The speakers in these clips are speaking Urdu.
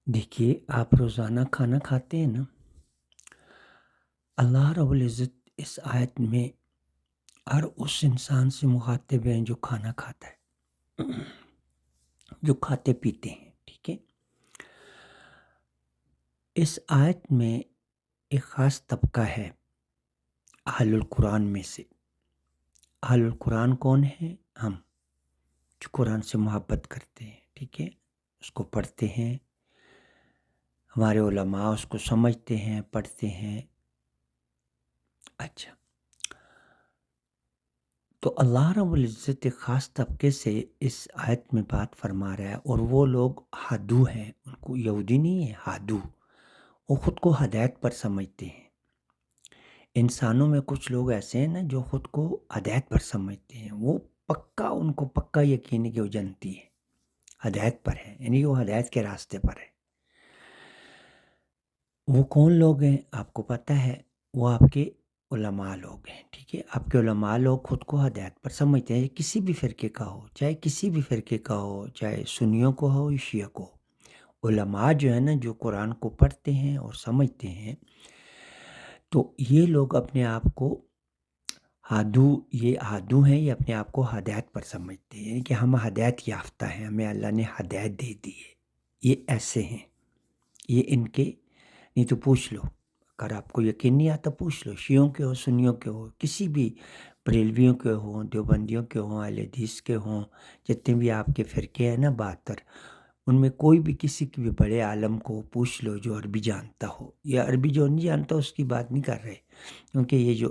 دیکھیے، آپ روزانہ کھانا کھاتے ہیں نا؟ اللہ رب العزت اس آیت میں ہر اس انسان سے مخاطب ہیں جو کھانا کھاتا ہے، جو کھاتے پیتے ہیں، ٹھیک ہے؟ اس آیت میں ایک خاص طبقہ ہے اہل القرآن میں سے۔ اہل القرآن کون ہے؟ ہم، جو قرآن سے محبت کرتے ہیں، ٹھیک ہے؟ اس کو پڑھتے ہیں، ہمارے علماء اس کو سمجھتے ہیں، پڑھتے ہیں۔ اچھا، تو اللہ رب العزت ایک خاص طبقے سے اس آیت میں بات فرما رہا ہے، اور وہ لوگ ہادو ہیں، ان کو یہودی نہیں ہے، ہادو۔ وہ خود کو ہدایت پر سمجھتے ہیں۔ انسانوں میں کچھ لوگ ایسے ہیں نا جو خود کو ہدایت پر سمجھتے ہیں، وہ پکا، ان کو پکا یقین ہے کہ وہ جنتی ہے، ہدایت پر ہے، یعنی وہ ہدایت کے راستے پر ہے۔ وہ کون لوگ ہیں آپ کو پتہ ہے؟ وہ آپ کے علماء لوگ ہیں، ٹھیک ہے؟ آپ کے علماء لوگ خود کو ہدایت پر سمجھتے ہیں، کسی بھی فرقے کا ہو، چاہے کسی بھی فرقے کا ہو، چاہے سنیوں کو ہو یا شیعہ کو ہو۔ علماء جو ہے نا، جو قرآن کو پڑھتے ہیں اور سمجھتے ہیں، تو یہ لوگ اپنے آپ کو ہادو ہیں، یہ اپنے آپ کو ہدایت پر سمجھتے ہیں، یعنی کہ ہم ہدایت یافتہ ہیں، ہمیں اللہ نے ہدایت دے دی ہے۔ یہ ایسے ہیں، یہ ان کے، نہیں تو پوچھ لو، اگر آپ کو یقین نہیں آتا پوچھ لو، شیعوں کے ہو، سنیوں کے ہو، کسی بھی بریلویوں کے ہوں، دیوبندیوں کے ہوں، اہل حدیث کے ہوں، جتنے بھی آپ کے فرقے ہیں نا 72، ان میں کوئی بھی کسی بھی بڑے عالم کو پوچھ لو جو عربی جانتا ہو، یا عربی جو نہیں جانتا اس کی بات نہیں کر رہے، کیونکہ یہ جو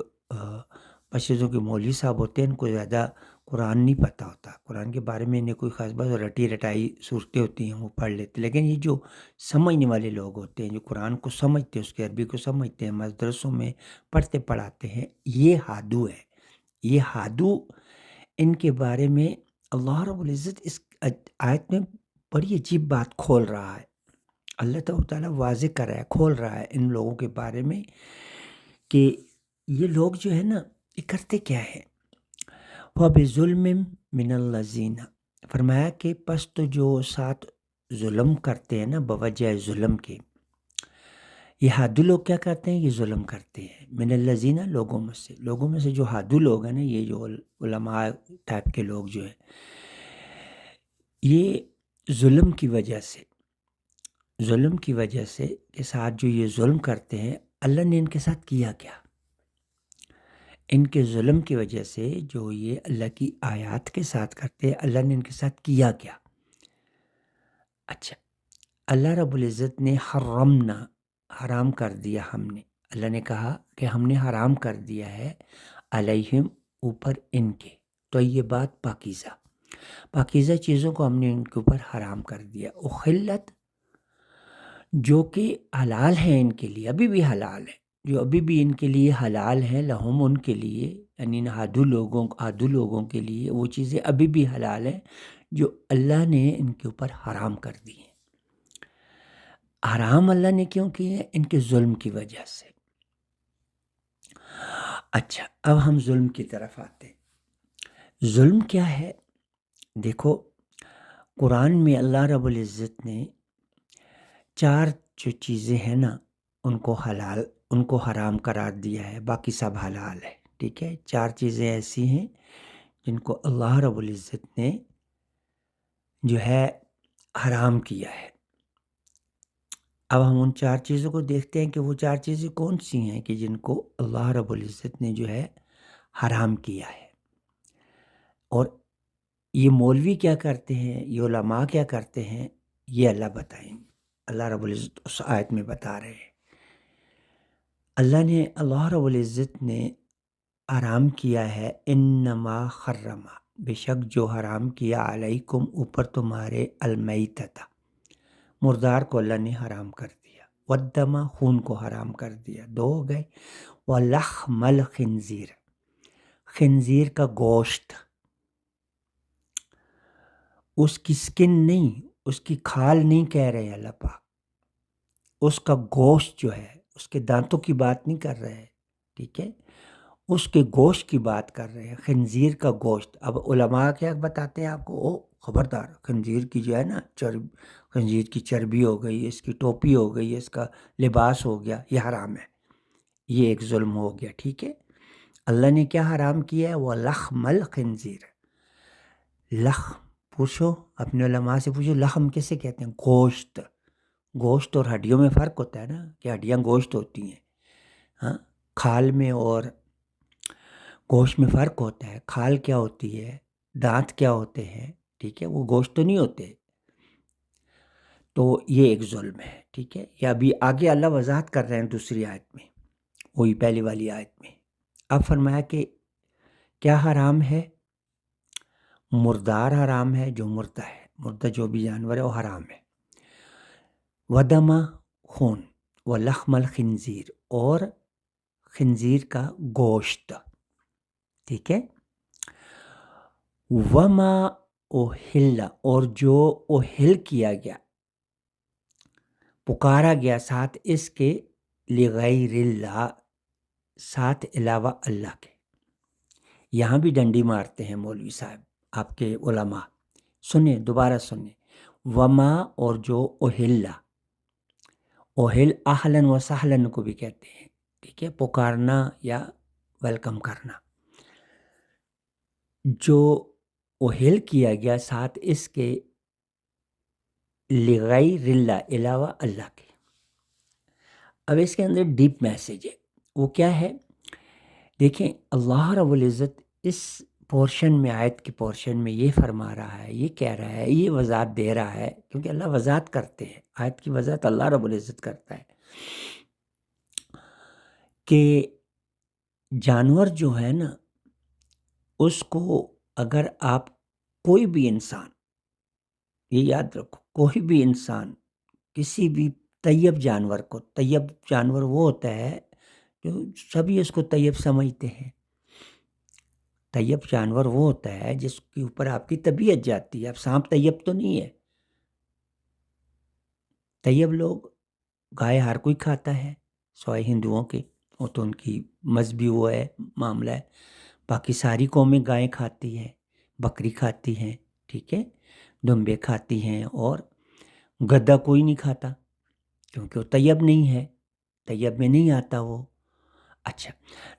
مسجدوں کے مولوی صاحب ہوتے ہیں ان کو زیادہ قرآن نہیں پتہ ہوتا، قرآن کے بارے میں انہیں کوئی خاص بات، رٹی رٹائی صورتیں ہوتی ہیں وہ پڑھ لیتے، لیکن یہ جو سمجھنے والے لوگ ہوتے ہیں، جو قرآن کو سمجھتے ہیں، اس کے عربی کو سمجھتے ہیں، مدرسوں میں پڑھتے پڑھاتے ہیں، یہ ہادو ہے۔ یہ ہادو، ان کے بارے میں اللہ رب العزت اس آیت میں بڑی عجیب بات کھول رہا ہے۔ اللہ تعالیٰ واضح کر رہا ہے، کھول رہا ہے ان لوگوں کے بارے میں کہ یہ لوگ جو ہے نا، یہ کرتے کیا ہے؟ وَبِظُلْمٍ مِّنَ الَّذِينَ، فرمایا کہ پس تو جو ساتھ ظلم کرتے ہیں نا، بوجہ ظلم کے، یہ ہادو لوگ کیا کرتے ہیں؟ یہ ظلم کرتے ہیں، من الذین، لوگوں میں سے جو ہادو لوگ ہیں نا، یہ جو علماء ٹائپ کے لوگ جو ہیں، یہ ظلم کی وجہ سے کے ساتھ جو یہ ظلم کرتے ہیں، اللہ نے ان کے ساتھ کیا کیا؟ ان کے ظلم کی وجہ سے جو یہ اللہ کی آیات کے ساتھ کرتے ہیں، اللہ نے ان کے ساتھ کیا کیا؟ اچھا، اللہ رب العزت نے حرام کر دیا، ہم نے، اللہ نے کہا کہ ہم نے حرام کر دیا ہے علیہم، اوپر ان کے، طیبات، پاکیزہ چیزوں کو ہم نے ان کے اوپر حرام کر دیا، اخلت، جو کہ حلال ہیں ان کے لیے، ابھی بھی حلال ہے، جو ابھی بھی ان کے لیے حلال ہیں، لہم، ان کے لیے، یعنی ہادو لوگوں کے لیے وہ چیزیں ابھی بھی حلال ہیں جو اللہ نے ان کے اوپر حرام کر دی ہیں۔ حرام اللہ نے کیوں کی ہے؟ ان کے ظلم کی وجہ سے۔ اچھا، اب ہم ظلم کی طرف آتے ہیں۔ ظلم کیا ہے؟ دیکھو، قرآن میں اللہ رب العزت نے 4 جو چیزیں ہیں نا، ان کو حرام قرار دیا ہے، باقی سب حلال ہے، ٹھیک ہے؟ 4 چیزیں ایسی ہیں جن کو اللہ رب العزت نے جو ہے حرام کیا ہے۔ اب ہم ان 4 چیزوں کو دیکھتے ہیں کہ وہ 4 چیزیں کون سی ہیں کہ جن کو اللہ رب العزت نے جو ہے حرام کیا ہے۔ اور یہ مولوی کیا کرتے ہیں، یہ علماء کیا کرتے ہیں، یہ اللہ بتائیں گے۔ اللہ رب العزت اس آیت میں بتا رہے ہیں، اللہ رب العزت نے حرام کیا ہے، انما حرم، بے شک جو حرام کیا، علیکم، اوپر تمہارے، المیتۃ، مردار کو اللہ نے حرام کر دیا، والدم، خون کو حرام کر دیا، 2 ہو گئے، ولحم الخنزیر، خنزیر کا گوشت، اس کی سکن نہیں، اس کی کھال نہیں کہہ رہے اللہ پاک، اس کا گوشت جو ہے، اس کے دانتوں کی بات نہیں کر رہے، ٹھیک ہے؟ اس کے گوشت کی بات کر رہے ہیں، خنزیر کا گوشت۔ اب علماء کیا بتاتے ہیں آپ کو، خبردار، خنزیر کی جو ہے نا خنزیر کی چربی ہو گئی، اس کی ٹوپی ہو گئی، اس کا لباس ہو گیا، یہ حرام ہے، یہ ایک ظلم ہو گیا، ٹھیک ہے۔ اللہ نے کیا حرام کیا ہے؟ وہ لحم الخنزیر، لحم، پوچھو اپنے علماء سے، پوچھو لحم کیسے کہتے ہیں؟ گوشت، گوشت اور ہڈیوں میں فرق ہوتا ہے نا، کہ ہڈیاں گوشت ہوتی ہیں، ہاں، کھال میں اور گوشت میں فرق ہوتا ہے۔ کھال کیا ہوتی ہے، دانت کیا ہوتے ہیں، ٹھیک ہے، وہ گوشت تو نہیں ہوتے۔ تو یہ ایک ظلم ہے، ٹھیک ہے۔ یا ابھی آگے اللہ وضاحت کر رہے ہیں دوسری آیت میں، وہی پہلی والی آیت میں، اب فرمایا کہ کیا حرام ہے؟ مردار حرام ہے، جو مردہ ہے، مردہ جو بھی جانور ہے وہ حرام ہے۔ ودم، خون، ولحم الخنزیر، اور خنزیر کا گوشت، ٹھیک ہے۔ وما اوہل، اور جو اوہل کیا گیا، پکارا گیا ساتھ اس کے، لغیر اللہ، ساتھ علاوہ اللہ کے۔ یہاں بھی ڈنڈی مارتے ہیں مولوی صاحب آپ کے علماء، سنیں دوبارہ سنیں، وما، اور جو اوہل، اوہل اہلن و سہلن کو بھی کہتے ہیں، ٹھیک ہے، پکارنا یا ویلکم کرنا، جو اوہل کیا گیا ساتھ اس کے، لغیر اللہ، علاوہ اللہ کے۔ اب اس کے اندر ڈیپ میسیج ہے، وہ کیا ہے؟ دیکھیں اللہ رب العزت اس پورشن میں، آیت کے پورشن میں یہ فرما رہا ہے، یہ کہہ رہا ہے، یہ وضاحت دے رہا ہے، کیونکہ اللہ وضاحت کرتے ہیں، آیت کی وضاحت اللہ رب العزت کرتا ہے، کہ جانور جو ہے نا، اس کو اگر آپ، کوئی بھی انسان، یہ یاد رکھو، کوئی بھی انسان کسی بھی طیب جانور کو، طیب جانور وہ ہوتا ہے جو سبھی اس کو طیب سمجھتے ہیں، طیب جانور وہ ہوتا ہے جس کے اوپر آپ کی طبیعت جاتی ہے۔ اب سانپ طیب تو نہیں ہے، طیب لوگ، گائے ہر کوئی کھاتا ہے سوائے ہندوؤں کے، وہ تو ان کی مذہبی وہ ہے، معاملہ ہے، باقی ساری قومیں گائیں کھاتی ہیں، بکری کھاتی ہیں، ٹھیک ہے، دمبے کھاتی ہیں، اور گدھا کوئی نہیں کھاتا کیونکہ وہ طیب نہیں ہے، طیب میں نہیں آتا وہ۔ اچھا،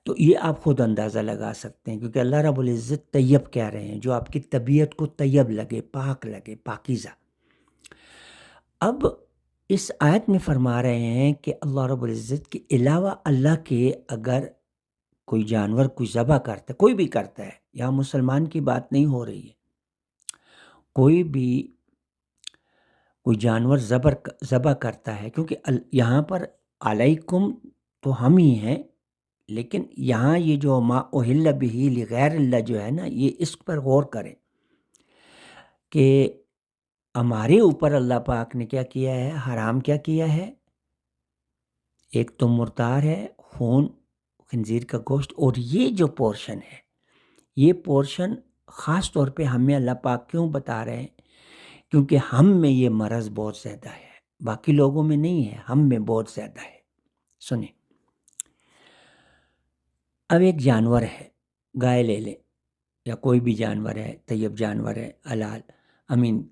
تو یہ آپ خود اندازہ لگا سکتے ہیں، کیونکہ اللہ رب العزت طیب کہہ رہے ہیں، جو آپ کی طبیعت کو طیب لگے، پاک لگے، پاکیزہ۔ اب اس آیت میں فرما رہے ہیں کہ اللہ رب العزت کے علاوہ اللہ کے اگر کوئی جانور کوئی ذبح کرتا ہے، کوئی بھی کرتا ہے، یہاں مسلمان کی بات نہیں ہو رہی ہے، کوئی بھی کوئی جانور ذبح کرتا ہے، کیونکہ یہاں پر علیکم تو ہم ہی ہیں، لیکن یہاں یہ جو ما اہل بہ لغیر اللہ جو ہے نا، یہ اس پر غور کریں کہ ہمارے اوپر اللہ پاک نے کیا کیا ہے، حرام کیا کیا ہے؟ ایک تو مردار ہے، خون، خنزیر کا گوشت، اور یہ جو پورشن ہے، یہ پورشن خاص طور پہ ہمیں اللہ پاک کیوں بتا رہے ہیں؟ کیونکہ ہم میں یہ مرض بہت زیادہ ہے، باقی لوگوں میں نہیں ہے، ہم میں بہت زیادہ ہے۔ سنیں، اب ایک جانور ہے، گائے لے لیں یا کوئی بھی جانور ہے، طیب جانور ہے، حلال،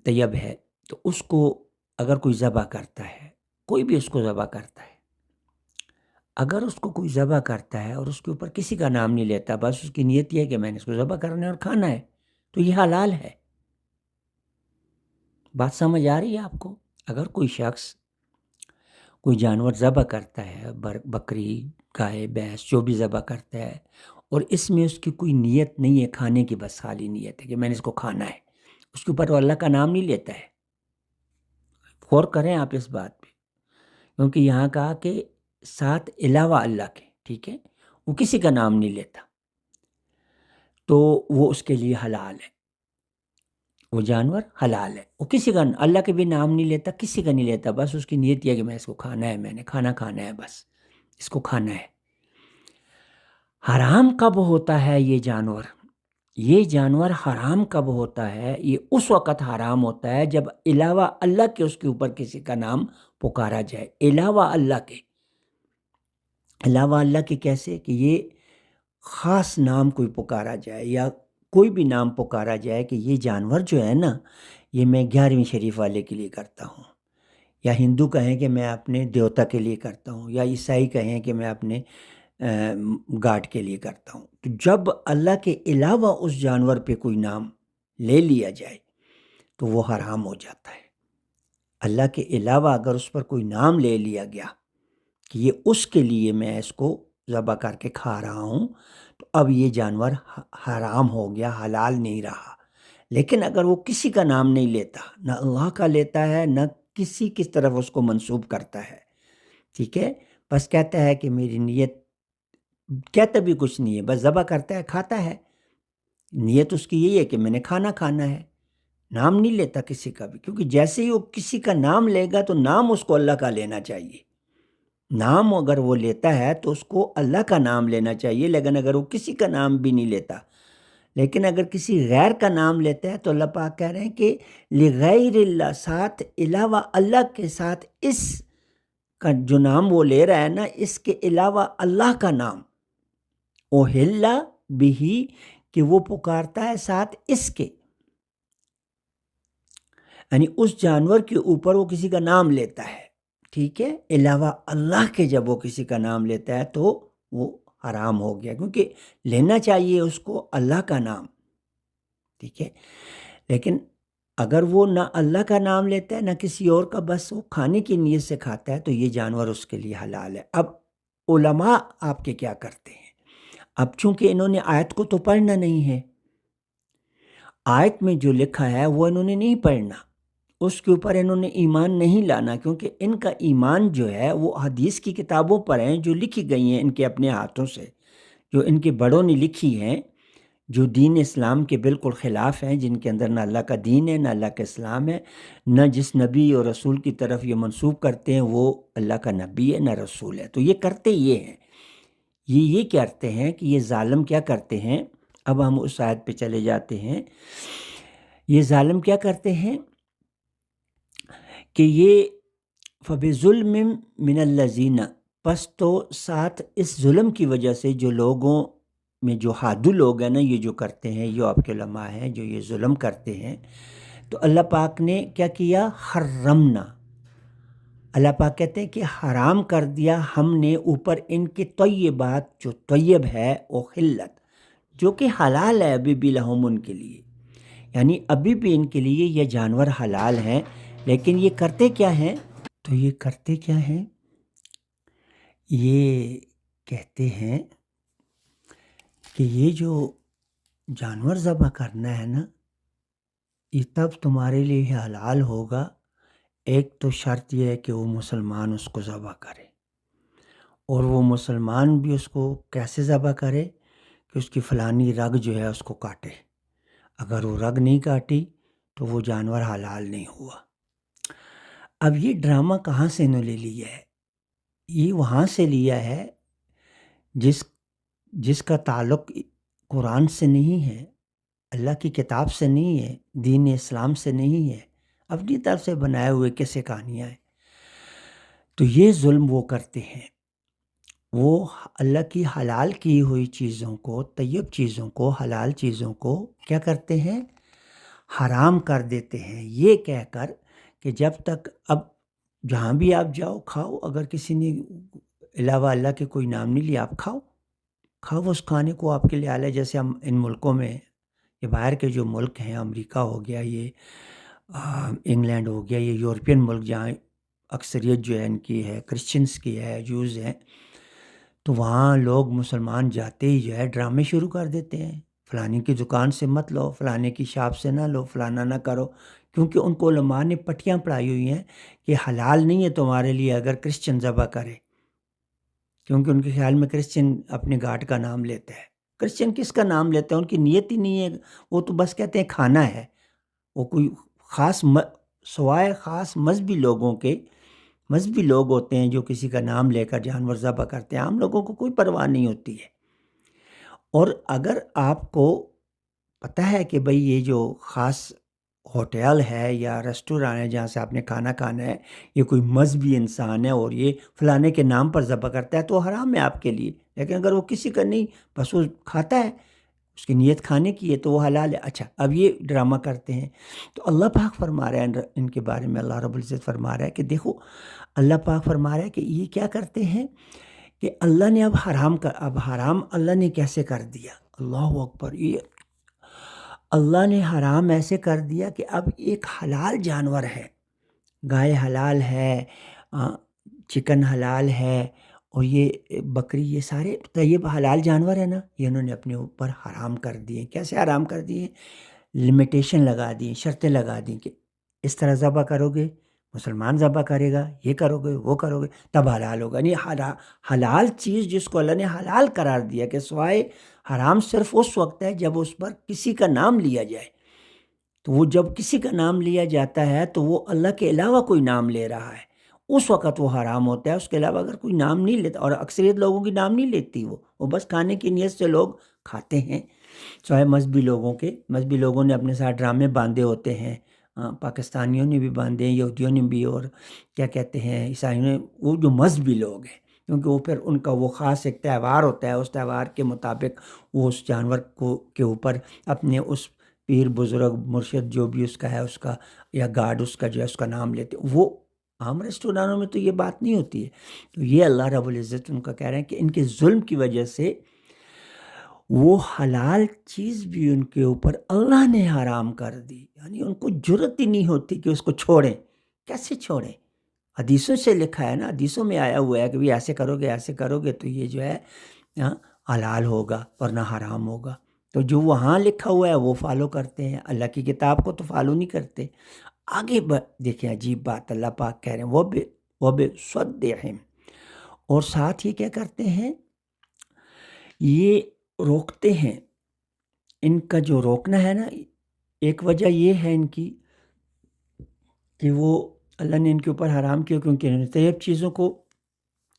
طیب ہے، تو اس کو اگر کوئی ذبح کرتا ہے، کوئی بھی اس کو ذبح کرتا ہے، اگر اس کو کوئی ذبح کرتا ہے اور اس کے اوپر کسی کا نام نہیں لیتا، بس اس کی نیت یہ ہے کہ میں نے اس کو ذبح کرنا ہے اور کھانا ہے، تو یہ حلال ہے۔ بات سمجھ آ رہی ہے آپ کو؟ اگر کوئی شخص کوئی جانور ذبح کرتا ہے، بکری، گائے، بھینس، جو بھی ذبح کرتا ہے، اور اس میں اس کی کوئی نیت نہیں ہے کھانے کی، بس خالی نیت ہے کہ میں نے اس کو کھانا ہے، اس کے اوپر وہ اللہ کا نام نہیں لیتا ہے۔ غور کریں آپ اس بات پہ، کیونکہ یہاں کہا کہ ساتھ علاوہ اللہ کے، ٹھیک ہے، وہ کسی کا نام نہیں لیتا، تو وہ اس کے لیے حلال ہے، وہ جانور حلال ہے، وہ کسی کا، اللہ کے بھی نام نہیں لیتا، کسی کا نہیں لیتا، بس اس کی نیت یہ ہے کہ میں اس کو کھانا ہے، میں نے کھانا ہے، بس اس کو کھانا ہے۔ حرام کب ہوتا ہے یہ جانور حرام کب ہوتا ہے؟ یہ اس وقت حرام ہوتا ہے جب علاوہ اللہ کے اس کے اوپر کسی کا نام پکارا جائے، علاوہ اللہ کے، علاوہ اللہ کے کیسے؟ کہ یہ خاص نام کوئی پکارا جائے، یا کوئی بھی نام پکارا جائے کہ یہ جانور جو ہے نا یہ میں 11ویں شریف والے کے لیے کرتا ہوں، یا ہندو کہیں کہ میں اپنے دیوتا کے لیے کرتا ہوں، یا عیسائی کہیں کہ میں اپنے گاڈ کے لیے کرتا ہوں، تو جب اللہ کے علاوہ اس جانور پہ کوئی نام لے لیا جائے تو وہ حرام ہو جاتا ہے۔ اللہ کے علاوہ اگر اس پر کوئی نام لے لیا گیا کہ یہ اس کے لیے میں اس کو ذبح کر کے کھا رہا ہوں، تو اب یہ جانور حرام ہو گیا، حلال نہیں رہا۔ لیکن اگر وہ کسی کا نام نہیں لیتا، نہ اللہ کا لیتا ہے، نہ کسی کس طرف اس کو منسوب کرتا ہے، ٹھیک ہے، بس کہتا ہے کہ میری نیت، کہتا بھی کچھ نہیں ہے، بس ذبح کرتا ہے، کھاتا ہے، نیت اس کی یہی ہے کہ میں نے کھانا ہے، نام نہیں لیتا کسی کا بھی، کیونکہ جیسے ہی وہ کسی کا نام لے گا تو نام اس کو اللہ کا لینا چاہیے۔ نام اگر وہ لیتا ہے تو اس کو اللہ کا نام لینا چاہیے، لیکن اگر وہ کسی کا نام بھی نہیں لیتا، لیکن اگر کسی غیر کا نام لیتا ہے تو اللہ پاک کہہ رہے ہیں کہ لغیر اللہ، ساتھ علاوہ اللہ کے ساتھ اس کا جو نام وہ لے رہا ہے نا، اس کے علاوہ اللہ کا نام، اوہل بہی، کہ وہ پکارتا ہے ساتھ اس کے، یعنی اس جانور کے اوپر وہ کسی کا نام لیتا ہے، ٹھیک ہے، علاوہ اللہ کے جب وہ کسی کا نام لیتا ہے تو وہ حرام ہو گیا، کیونکہ لینا چاہیے اس کو اللہ کا نام، ٹھیک ہے۔ لیکن اگر وہ نہ اللہ کا نام لیتا ہے نہ کسی اور کا، بس وہ کھانے کی نیت سے کھاتا ہے، تو یہ جانور اس کے لیے حلال ہے۔ اب علماء آپ کے کیا کرتے ہیں؟ اب چونکہ انہوں نے آیت کو تو پڑھنا نہیں ہے، آیت میں جو لکھا ہے وہ انہوں نے نہیں پڑھنا، اس کے اوپر انہوں نے ایمان نہیں لانا، کیونکہ ان کا ایمان جو ہے وہ حدیث کی کتابوں پر ہیں جو لکھی گئی ہیں ان کے اپنے ہاتھوں سے، جو ان کے بڑوں نے لکھی ہیں، جو دین اسلام کے بالکل خلاف ہیں، جن کے اندر نہ اللہ کا دین ہے، نہ اللہ کا اسلام ہے، نہ جس نبی اور رسول کی طرف یہ منسوب کرتے ہیں وہ اللہ کا نبی ہے نہ رسول ہے۔ تو یہ کرتے یہ ہیں، یہ کرتے ہیں کہ یہ ظالم کیا کرتے ہیں۔ اب ہم اس آیت پہ چلے جاتے ہیں۔ یہ ظالم کیا کرتے ہیں کہ یہ فَبِظُلْمٍ مِّنَ الَّذِينَ، پس تو ساتھ اس ظلم کی وجہ سے جو لوگوں میں جو حادو لوگ ہیں نا، یہ جو کرتے ہیں، یہ آپ کے علماء ہیں جو یہ ظلم کرتے ہیں، تو اللہ پاک نے کیا کیا؟ حرمنا، اللہ پاک کہتے ہیں کہ حرام کر دیا ہم نے اوپر ان کے طیبات، جو طیب ہے احلت، جو کہ حلال ہے ابھی بھی لہم، ان کے لیے، یعنی ابھی بھی ان کے لیے یہ جانور حلال ہیں، لیکن یہ کرتے کیا ہیں؟ تو یہ کرتے کیا ہیں؟ یہ کہتے ہیں کہ یہ جو جانور ذبح کرنا ہے نا، یہ تب تمہارے لیے حلال ہوگا، ایک تو شرط یہ ہے کہ وہ مسلمان اس کو ذبح کرے، اور وہ مسلمان بھی اس کو کیسے ذبح کرے کہ اس کی فلانی رگ جو ہے اس کو کاٹے، اگر وہ رگ نہیں کاٹی تو وہ جانور حلال نہیں ہوا۔ اب یہ ڈرامہ کہاں سے انہوں نے لیا ہے؟ یہ وہاں سے لیا ہے جس کا تعلق قرآن سے نہیں ہے، اللہ کی کتاب سے نہیں ہے، دین اسلام سے نہیں ہے، اپنی طرف سے بنائے ہوئے قصے کہانیاں ہیں۔ تو یہ ظلم وہ کرتے ہیں، وہ اللہ کی حلال کی ہوئی چیزوں کو، طیب چیزوں کو، حلال چیزوں کو کیا کرتے ہیں؟ حرام کر دیتے ہیں، یہ کہہ کر کہ جب تک، اب جہاں بھی آپ جاؤ کھاؤ، اگر کسی نے علاوہ اللہ کے کوئی نام نہیں لیا، آپ کھاؤ اس کھانے کو آپ کے لیے حلال ہے۔ جیسے ہم ان ملکوں میں، یہ باہر کے جو ملک ہیں، امریکہ ہو گیا، یہ انگلینڈ ہو گیا، یہ یورپین ملک جہاں اکثریت جو ہے ان کی ہے، کرسچنس کی ہے، جوز ہیں، تو وہاں لوگ مسلمان جاتے ہی جو ہے ڈرامے شروع کر دیتے ہیں، فلانی کی دکان سے مت لو، فلانے کی شاپ سے نہ لو، فلانا نہ کرو، کیونکہ ان کو علماء نے پٹیاں پڑھائی ہوئی ہیں کہ حلال نہیں ہے تمہارے لیے اگر کرسچن ذبح کرے، کیونکہ ان کے خیال میں کرسچن اپنے گاڈ کا نام لیتا ہے۔ کرسچن کس کا نام لیتا ہے؟ ان کی نیت ہی نہیں ہے، وہ تو بس کہتے ہیں کھانا ہے، وہ کوئی خاص سوائے خاص مذہبی لوگوں کے، مذہبی لوگ ہوتے ہیں جو کسی کا نام لے کر جانور ذبح کرتے ہیں، عام لوگوں کو کوئی پرواہ نہیں ہوتی ہے۔ اور اگر آپ کو پتہ ہے کہ بھئی یہ جو خاص ہوٹل ہے یا ریسٹوران ہے جہاں سے آپ نے کھانا کھانا ہے، یہ کوئی مذہبی انسان ہے اور یہ فلانے کے نام پر ذبح کرتا ہے، تو حرام ہے آپ کے لیے۔ لیکن اگر وہ کسی کا نہیں، بس وہ کھاتا ہے، اس کی نیت کھانے کی ہے تو وہ حلال ہے. اچھا اب یہ ڈرامہ کرتے ہیں. تو اللہ پاک فرما رہا ہے ان کے بارے میں، اللہ رب العزت فرما رہا ہے کہ دیکھو اللہ پاک فرما رہا ہے کہ یہ کیا کرتے ہیں کہ اللہ نے اب حرام اللہ نے کیسے کر دیا. اللہ اکبر. یہ اللہ نے حرام ایسے کر دیا کہ اب ایک حلال جانور ہے، گائے حلال ہے، چکن حلال ہے، اور یہ بکری، یہ سارے طیب حلال جانور ہیں نا، یہ انہوں نے اپنے اوپر حرام کر دیے. کیسے حرام کر دیے؟ لمیٹیشن لگا دی، شرطیں لگا دیں کہ اس طرح ذبح کرو گے مسلمان ذبح کرے گا، یہ کرو گے وہ کرو گے تب حلال ہوگا. یعنی حلال چیز جس کو اللہ نے حلال قرار دیا کہ سوائے حرام صرف اس وقت ہے جب اس پر کسی کا نام لیا جائے. تو وہ جب کسی کا نام لیا جاتا ہے تو وہ اللہ کے علاوہ کوئی نام لے رہا ہے، اس وقت وہ حرام ہوتا ہے. اس کے علاوہ اگر کوئی نام نہیں لیتا، اور اکثریت لوگوں کی نام نہیں لیتی، وہ بس کھانے کی نیت سے لوگ کھاتے ہیں. سوائے مذہبی لوگوں نے اپنے ساتھ ڈرامے باندھے ہوتے ہیں، پاکستانیوں نے بھی باندھے ہیں، یہودیوں نے بھی، اور کیا کہتے ہیں عیسائیوں نے. وہ جو مذہبی لوگ ہیں، کیونکہ وہ پھر ان کا وہ خاص ایک تہوار ہوتا ہے، اس تہوار کے مطابق وہ اس جانور کے اوپر اپنے اس پیر بزرگ مرشد جو بھی اس کا ہے، اس کا یا گاڈ اس کا جو ہے اس کا نام لیتے. وہ عام ریسٹورانوں میں تو یہ بات نہیں ہوتی ہے. تو یہ اللہ رب العزت ان کا کہہ رہے ہیں کہ ان کے ظلم کی وجہ سے وہ حلال چیز بھی ان کے اوپر اللہ نے حرام کر دی. یعنی ان کو جرت ہی نہیں ہوتی کہ اس کو چھوڑیں. کیسے چھوڑیں؟ حدیثوں سے لکھا ہے نا، حدیثوں میں آیا ہوا ہے کہ بھی ایسے کرو گے تو یہ جو ہے حلال ہوگا ورنہ حرام ہوگا. تو جو وہاں لکھا ہوا ہے وہ فالو کرتے ہیں، اللہ کی کتاب کو تو فالو نہیں کرتے. آگے دیکھیں عجیب بات اللہ پاک کہہ رہے ہیں وَبِصَدِّهِمْ، اور ساتھ یہ کیا کرتے ہیں، یہ روکتے ہیں. ان کا جو روکنا ہے نا، ایک وجہ یہ ہے ان کی کہ وہ اللہ نے ان کے اوپر حرام کیا کیونکہ انہوں نے طیب چیزوں کو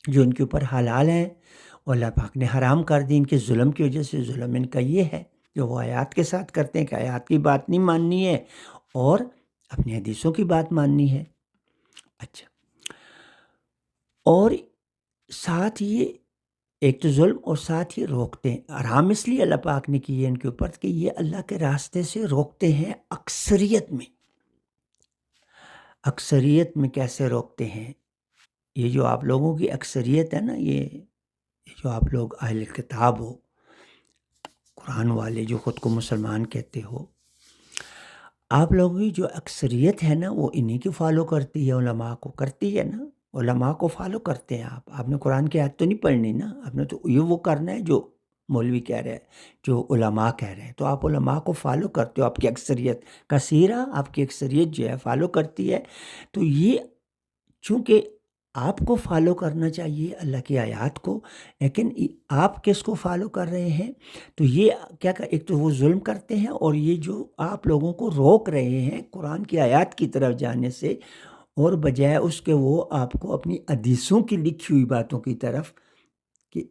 جو ان کے اوپر حلال ہیں اور اللہ پاک نے حرام کر دی. ان کے ظلم کی وجہ سے ظلم ان کا یہ ہے جو وہ آیات کے ساتھ کرتے ہیں کہ آیات کی بات نہیں ماننی ہے اور اپنی حدیثوں کی بات ماننی ہے. اچھا، اور ساتھ یہ ایک تو ظلم اور ساتھ ہی روکتے ہیں. حرام اس لیے اللہ پاک نے کی ہے ان کے اوپر کہ یہ اللہ کے راستے سے روکتے ہیں. اکثریت میں کیسے روکتے ہیں؟ یہ جو آپ لوگوں کی اکثریت ہے نا، یہ جو آپ لوگ اہل کتاب ہو، قرآن والے جو خود کو مسلمان کہتے ہو، آپ لوگوں کی جو اکثریت ہے نا وہ انہی کی فالو کرتی ہے، علماء کو کرتی ہے نا. علماء کو فالو کرتے ہیں. آپ نے قرآن کی آیت تو نہیں پڑھنی نا، آپ نے تو یہ وہ کرنا ہے جو مولوی کہہ رہے ہیں، جو علماء کہہ رہے ہیں. تو آپ علماء کو فالو کرتے ہو، آپ کی اکثریت کثیرہ، آپ کی اکثریت جو ہے فالو کرتی ہے. تو یہ چونکہ آپ کو فالو کرنا چاہیے اللہ کی آیات کو، لیکن آپ کس کو فالو کر رہے ہیں؟ تو یہ کیا ایک تو وہ ظلم کرتے ہیں، اور یہ جو آپ لوگوں کو روک رہے ہیں قرآن کی آیات کی طرف جانے سے، اور بجائے اس کے وہ آپ کو اپنی حدیثوں کی لکھی ہوئی باتوں کی طرف، کہ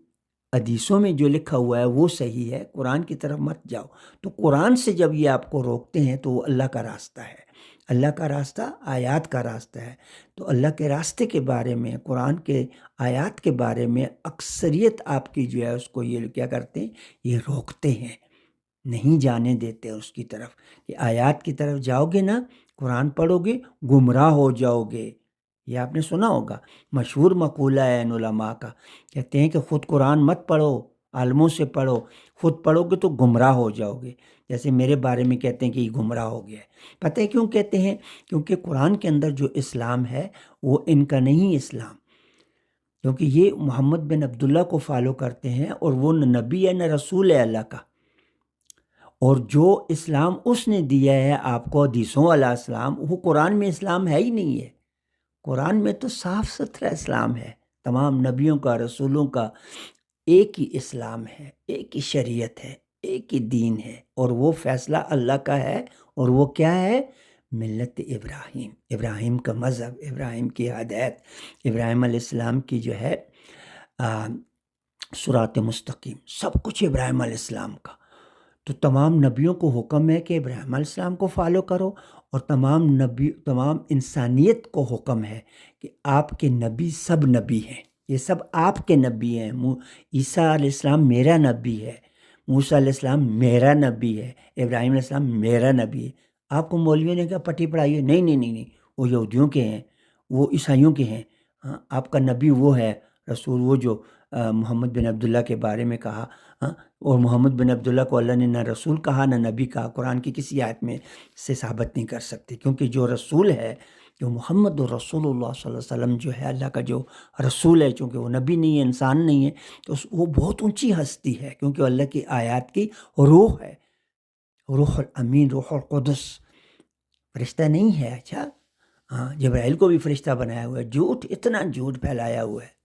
حدیثوں میں جو لکھا ہوا ہے وہ صحیح ہے، قرآن کی طرف مت جاؤ. تو قرآن سے جب یہ آپ کو روکتے ہیں تو وہ اللہ کا راستہ ہے. اللہ کا راستہ آیات کا راستہ ہے. تو اللہ کے راستے کے بارے میں، قرآن کے آیات کے بارے میں اکثریت آپ کی جو ہے اس کو یہ کیا کرتے ہیں، یہ روکتے ہیں، نہیں جانے دیتے اس کی طرف کہ آیات کی طرف جاؤ گے نا، قرآن پڑھو گے گمراہ ہو جاؤ گے. یہ آپ نے سنا ہوگا، مشہور مقولہ ہے ان علماء کا، کہتے ہیں کہ خود قرآن مت پڑھو، عالموں سے پڑھو، خود پڑھو گے تو گمراہ ہو جاؤ گے. جیسے میرے بارے میں کہتے ہیں کہ یہ گمراہ ہو گیا ہے. پتہ ہے کیوں کہتے ہیں؟ کیونکہ قرآن کے اندر جو اسلام ہے وہ ان کا نہیں اسلام، کیونکہ یہ محمد بن عبداللہ کو فالو کرتے ہیں، اور وہ نہ نبی ہے نہ رسول ہے اللہ کا. اور جو اسلام اس نے دیا ہے آپ کو، حدیثوں والا اسلام، وہ قرآن میں اسلام ہے ہی نہیں ہے. قرآن میں تو صاف ستھرا اسلام ہے، تمام نبیوں کا، رسولوں کا ایک ہی اسلام ہے، ایک ہی شریعت ہے، ایک ہی دین ہے، اور وہ فیصلہ اللہ کا ہے. اور وہ کیا ہے؟ ملت ابراہیم، ابراہیم کا مذہب، ابراہیم کی ہدایت، ابراہیم علیہ السلام کی جو ہے صراط مستقیم، سب کچھ ابراہیم علیہ السلام کا. تو تمام نبیوں کو حکم ہے کہ ابراہیم علیہ السلام کو فالو کرو، اور تمام انسانیت کو حکم ہے کہ آپ کے نبی سب نبی ہیں، یہ سب آپ کے نبی ہیں. عیسیٰ علیہ السلام میرا نبی ہے، موسیٰ علیہ السلام میرا نبی ہے، ابراہیم علیہ السلام میرا نبی ہے۔ آپ کو مولویوں نے کہا پٹی پڑھائی ہے، نہیں نہیں نہیں نہیں، وہ یہودیوں کے ہیں، وہ عیسائیوں کے ہیں۔ ہاں، آپ کا نبی وہ ہے، رسول وہ جو محمد بن عبداللہ کے بارے میں کہا۔ ہاں، اور محمد بن عبداللہ کو اللہ نے نہ رسول کہا نہ نبی کہا، قرآن کی کسی آیت میں سے ثابت نہیں کر سکتے، کیونکہ جو رسول ہے، جو محمد رسول اللہ صلی اللہ علیہ وسلم جو ہے اللہ کا جو رسول ہے، چونکہ وہ نبی نہیں ہے، انسان نہیں ہے، تو وہ بہت اونچی ہستی ہے، کیونکہ اللہ کی آیات کی روح ہے، روح الامین، روح القدس، فرشتہ نہیں ہے۔ اچھا، ہاں، جبرائیل کو بھی فرشتہ بنایا ہوا ہے، جھوٹ، اتنا جھوٹ پھیلایا ہوا ہے۔